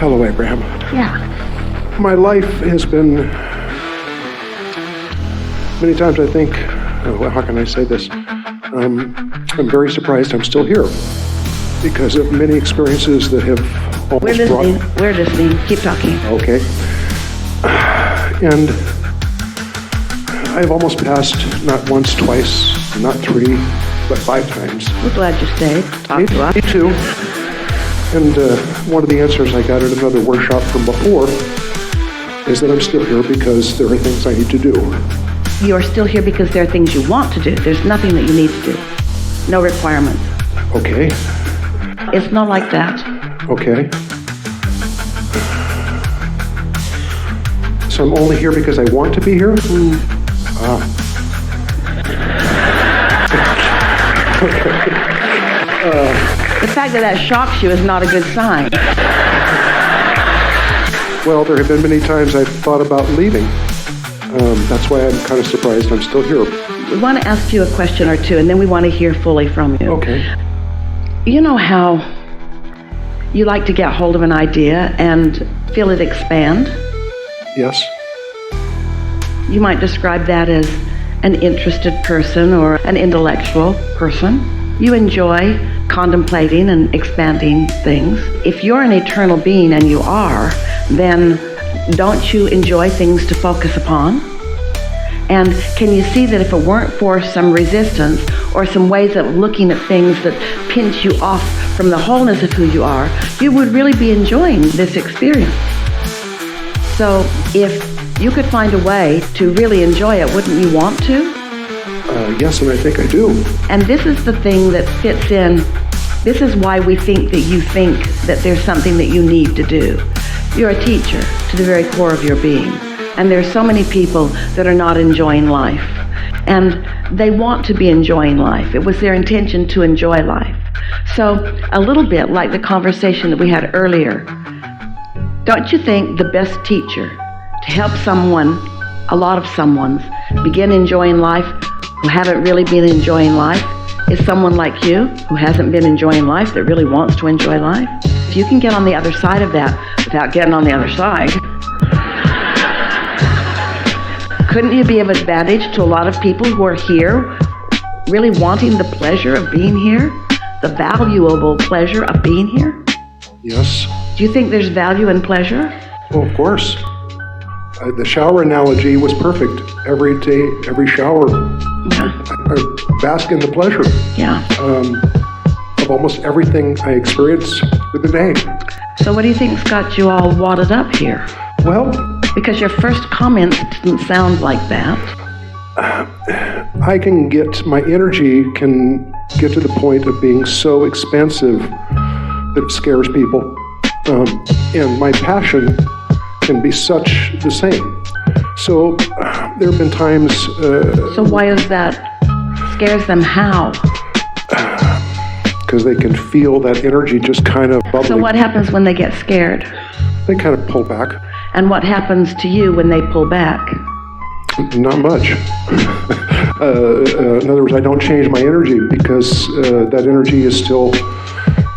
Hello, Abraham. Yeah. My life has been, many times I think, how can I say this? I'm very surprised I'm still here because of many experiences that have almost We're listening. Keep talking. Okay. And I've almost passed not once, twice, not 3, but 5 times. We're glad you stayed. Talk to us. Me too. And one of the answers I got at another workshop from before is that I'm still here because there are things I need to do. You're still here because there are things you want to do. There's nothing that you need to do. No requirements. Okay. It's not like that. Okay. So I'm only here because I want to be here? Okay. The fact that shocks you is not a good sign. Well, there have been many times I've thought about leaving. That's why I'm kind of surprised I'm still here. We want to ask you a question or two, and then we want to hear fully from you. Okay. You know how you like to get hold of an idea and feel it expand? Yes. You might describe that as an interested person or an intellectual person. You enjoy contemplating and expanding things. If you're an eternal being, and you are, then don't you enjoy things to focus upon? And can you see that if it weren't for some resistance or some ways of looking at things that pinch you off from the wholeness of who you are, you would really be enjoying this experience? So if you could find a way to really enjoy it, wouldn't you want to? Yes, and I think I do. And this is the thing that fits in. This is why we think that you think that there's something that you need to do. You're a teacher to the very core of your being. And there's so many people that are not enjoying life. And they want to be enjoying life. It was their intention to enjoy life. So a little bit like the conversation that we had earlier, don't you think the best teacher to help someone, a lot of someone's, begin enjoying life who haven't really been enjoying life is someone like you who hasn't been enjoying life that really wants to enjoy life? If you can get on the other side of that without getting on the other side, couldn't you be of advantage to a lot of people who are here really wanting the pleasure of being here? The valuable pleasure of being here? Yes. Do you think there's value in pleasure? Well, of course. The shower analogy was perfect. Every day, every shower, Yeah. I bask in the pleasure Yeah. of almost everything I experience with the day. So what do you think's got you all wadded up here? Well, Because your first comments didn't sound like that. my energy can get to the point of being so expansive that it scares people. And my passion can be such the same. So there have been times... So why is that? Scares them how? Because they can feel that energy just kind of bubbling. So what happens when they get scared? They kind of pull back. And what happens to you when they pull back? Not much. In other words, I don't change my energy because that energy is still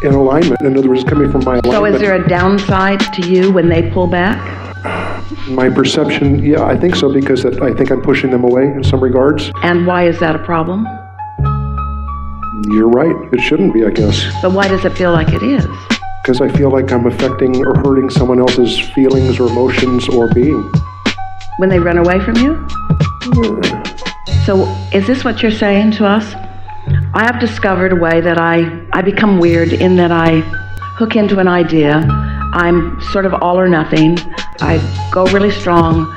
in alignment. In other words, it's coming from my alignment. So is there a downside to you when they pull back? My perception, yeah, I think so, because I think I'm pushing them away in some regards. And why is that a problem? You're right. It shouldn't be, I guess. But why does it feel like it is? Because I feel like I'm affecting or hurting someone else's feelings or emotions or being. When they run away from you? So is this what you're saying to us? I have discovered a way that I become weird in that I hook into an idea. I'm sort of all or nothing. I go really strong.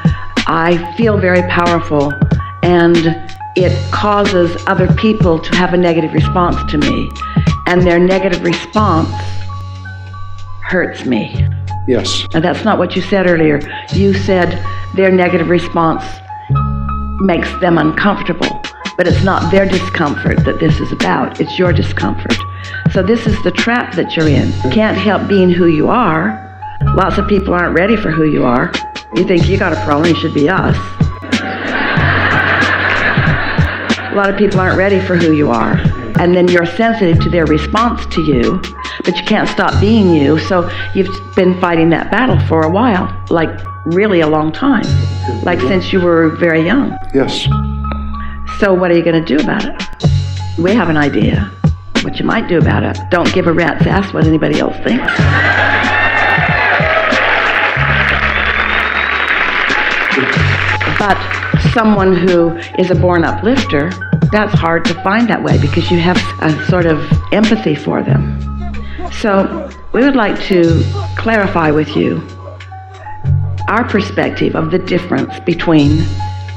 I feel very powerful. And it causes other people to have a negative response to me. And their negative response hurts me. Yes. Now that's not what you said earlier. You said their negative response makes them uncomfortable. But it's not their discomfort that this is about. It's your discomfort. So this is the trap that you're in. You can't help being who you are. Lots of people aren't ready for who you are. You think you got a problem, you should be us. A lot of people aren't ready for who you are. and then you're sensitive to their response to you, but you can't stop being you. So you've been fighting that battle for a while, like really a long time, like since you were very young. Yes. So what are you going to do about it? We have an idea what you might do about it. Don't give a rat's ass what anybody else thinks. But someone who is a born uplifter, that's hard to find that way because you have a sort of empathy for them. So we would like to clarify with you our perspective of the difference between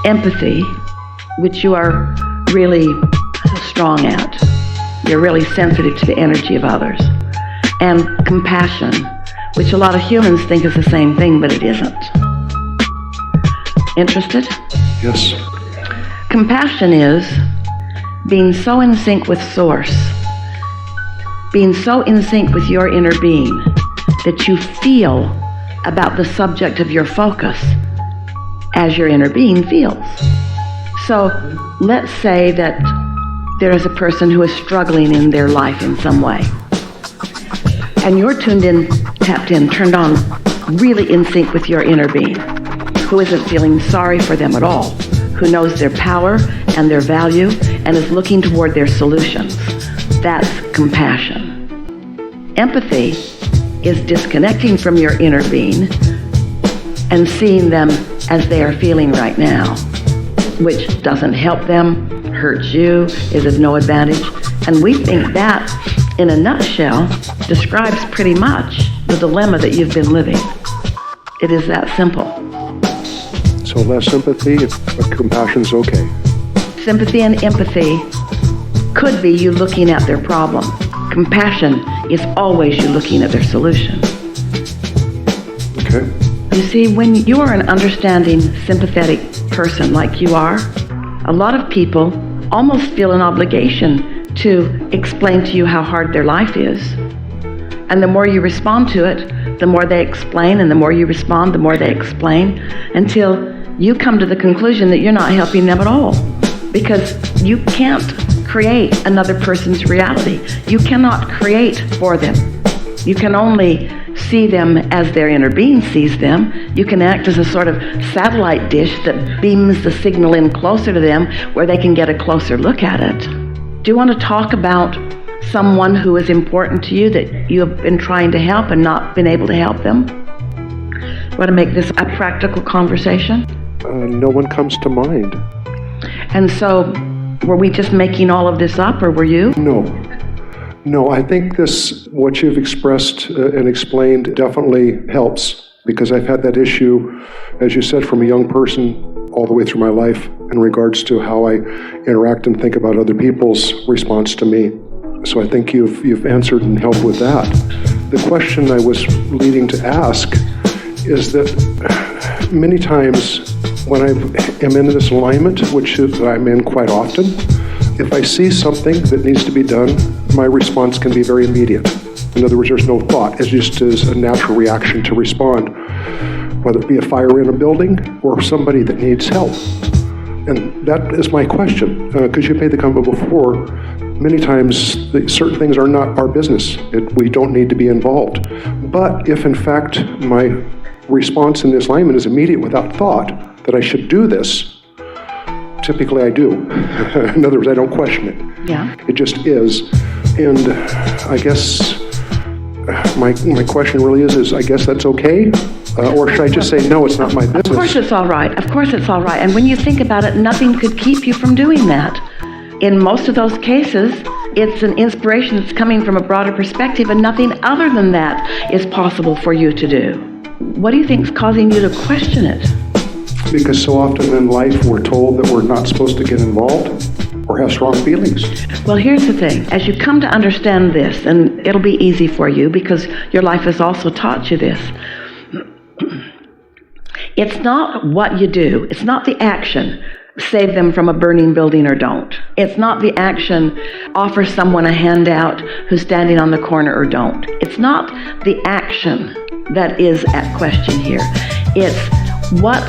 empathy, which you are really strong at. You're really sensitive to the energy of others. And compassion, which a lot of humans think is the same thing, but it isn't. Interested? Yes. Compassion is being so in sync with Source, being so in sync with your inner being that you feel about the subject of your focus as your inner being feels. So let's say that there is a person who is struggling in their life in some way, and you're tuned in, tapped in, turned on, really in sync with your inner being, who isn't feeling sorry for them at all, who knows their power and their value and is looking toward their solutions. That's compassion. Empathy is disconnecting from your inner being and seeing them as they are feeling right now, which doesn't help them, hurts you, is of no advantage. And we think that, in a nutshell, describes pretty much the dilemma that you've been living. It is that simple. So less sympathy, but compassion's okay. Sympathy and empathy could be you looking at their problem. Compassion is always you looking at their solution. Okay. You see, when you are an understanding, sympathetic person like you are, a lot of people almost feel an obligation to explain to you how hard their life is. And the more you respond to it, the more they explain, and the more you respond, the more they explain, until you come to the conclusion that you're not helping them at all. Because you can't create another person's reality. You cannot create for them. You can only see them as their inner being sees them. You can act as a sort of satellite dish that beams the signal in closer to them where they can get a closer look at it. Do you want to talk about someone who is important to you that you have been trying to help and not been able to help them? Want to make this a practical conversation? No one comes to mind. And so, were we just making all of this up, or were you? No, I think what you've expressed and explained definitely helps, because I've had that issue, as you said, from a young person all the way through my life in regards to how I interact and think about other people's response to me. So I think you've answered and helped with that. The question I was leading to ask is that many times when I am in this alignment, which I'm in quite often, if I see something that needs to be done, my response can be very immediate. In other words, there's no thought. It just is a natural reaction to respond, whether it be a fire in a building or somebody that needs help. And that is my question, because you made the comment before, many times certain things are not our business. We don't need to be involved. But if in fact my response in this alignment is immediate without thought, that I should do this, typically I do. In other words, I don't question it. Yeah. It just is. And I guess my question really is I guess that's okay? Or should I just say, no, it's not my business? Of course it's all right. Of course it's all right. And when you think about it, nothing could keep you from doing that. In most of those cases, it's an inspiration that's coming from a broader perspective, and nothing other than that is possible for you to do. What do you think is causing you to question it? Because so often in life we're told that we're not supposed to get involved or have strong feelings. Well, here's the thing. As you come to understand this, and it'll be easy for you because your life has also taught you this, it's not what you do. It's not the action, save them from a burning building or don't. It's not the action, offer someone a handout who's standing on the corner or don't. It's not the action that is at question here. It's what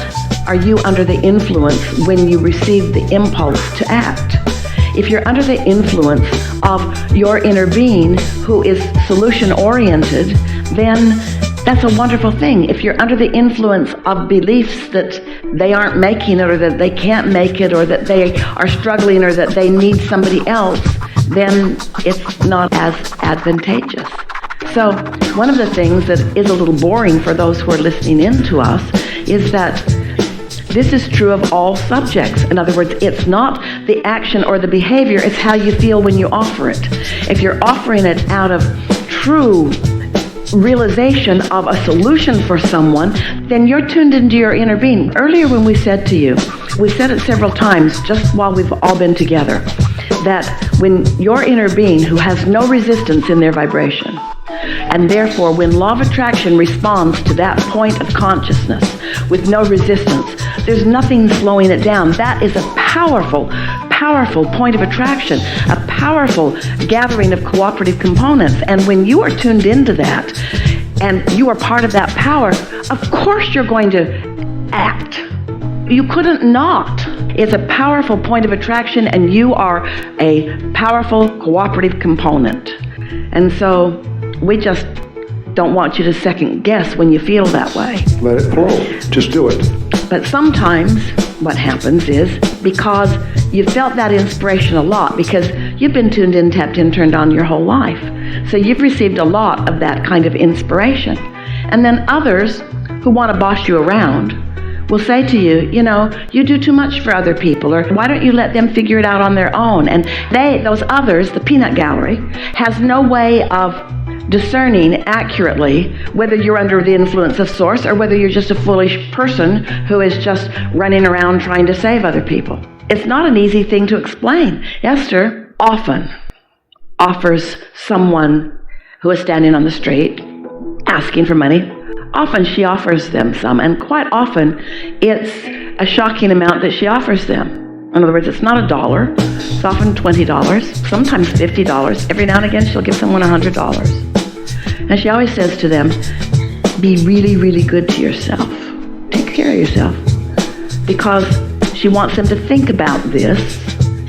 are you under the influence when you receive the impulse to act? if you're under the influence of your inner being who is solution-oriented, then that's a wonderful thing. If you're under the influence of beliefs that they aren't making it, or that they can't make it, or that they are struggling, or that they need somebody else, then it's not as advantageous. So one of the things that is a little boring for those who are listening in to us is that this is true of all subjects. In other words, it's not the action or the behavior, it's how you feel when you offer it. If you're offering it out of true realization of a solution for someone, then you're tuned into your inner being. Earlier when we said to you, we said it several times just while we've all been together, that when your inner being, who has no resistance in their vibration, and therefore when law of attraction responds to that point of consciousness with no resistance, there's nothing slowing it down. That is a powerful point of attraction, a powerful gathering of cooperative components. And when you are tuned into that and you are part of that power, of course you're going to act. You couldn't not. It's a powerful point of attraction, and you are a powerful cooperative component. And so we just don't want you to second guess when you feel that way. Let it flow. Just do it. But sometimes what happens is, because you felt that inspiration a lot, because you've been tuned in, tapped in, turned on your whole life. So you've received a lot of that kind of inspiration. And then others who want to boss you around will say to you, you know, you do too much for other people, or why don't you let them figure it out on their own? And those others, the peanut gallery, has no way of discerning accurately whether you're under the influence of Source or whether you're just a foolish person who is just running around trying to save other people. It's not an easy thing to explain. Esther often offers someone who is standing on the street asking for money. Often she offers them some, and quite often it's a shocking amount that she offers them. In other words, it's not $1, it's often $20, sometimes $50. Every now and again she'll give someone $100. And she always says to them, be really, really good to yourself. Take care of yourself. Because she wants them to think about this.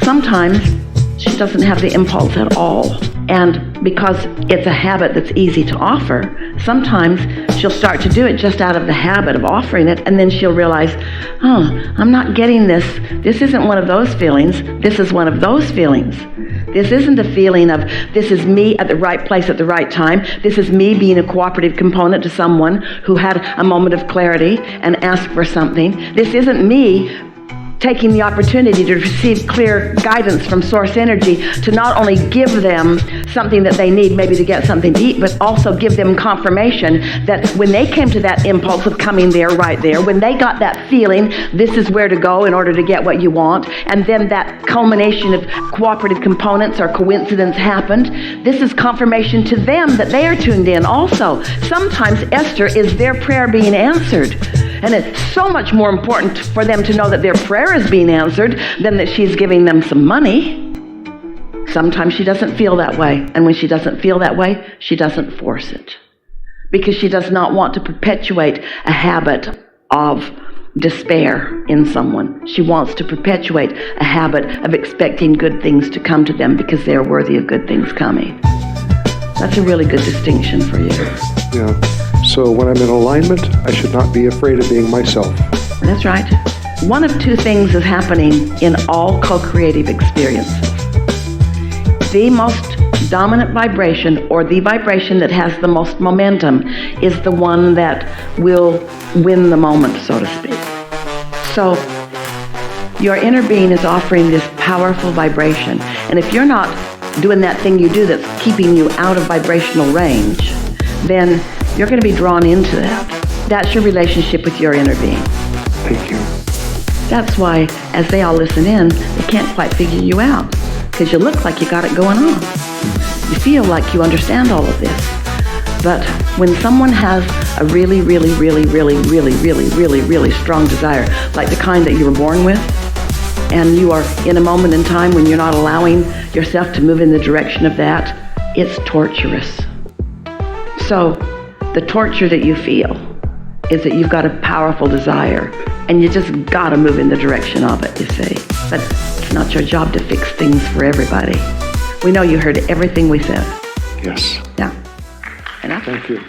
Sometimes she doesn't have the impulse at all. And because it's a habit that's easy to offer, sometimes she'll start to do it just out of the habit of offering it, and then she'll realize, oh, I'm not getting this. This isn't one of those feelings. This is one of those feelings. This isn't a feeling of, this is me at the right place at the right time. This is me being a cooperative component to someone who had a moment of clarity and asked for something. This isn't me taking the opportunity to receive clear guidance from Source Energy to not only give them something that they need, maybe to get something to eat, but also give them confirmation that when they came to that impulse of coming there, right there, when they got that feeling, this is where to go in order to get what you want, and then that culmination of cooperative components or coincidence happened, this is confirmation to them that they are tuned in also. Sometimes Esther is their prayer being answered. And it's so much more important for them to know that their prayer is being answered than that she's giving them some money. Sometimes she doesn't feel that way. And when she doesn't feel that way, she doesn't force it. Because she does not want to perpetuate a habit of despair in someone. She wants to perpetuate a habit of expecting good things to come to them because they're worthy of good things coming. That's a really good distinction for you. Yeah. So when I'm in alignment, I should not be afraid of being myself. That's right. One of two things is happening in all co-creative experiences. The most dominant vibration, or the vibration that has the most momentum, is the one that will win the moment, so to speak. So your inner being is offering this powerful vibration. And if you're not doing that thing you do that's keeping you out of vibrational range, then you're going to be drawn into that. That's your relationship with your inner being. Thank you. That's why, as they all listen in, they can't quite figure you out, because you look like you got it going on. You feel like you understand all of this. But when someone has a really, really, really, really, really, really, really, really strong desire, like the kind that you were born with, and you are in a moment in time when you're not allowing yourself to move in the direction of that, it's torturous. So the torture that you feel is that you've got a powerful desire, and you just got to move in the direction of it, you see. But it's not your job to fix things for everybody. We know you heard everything we said. Yes. Yeah. Enough? Thank you.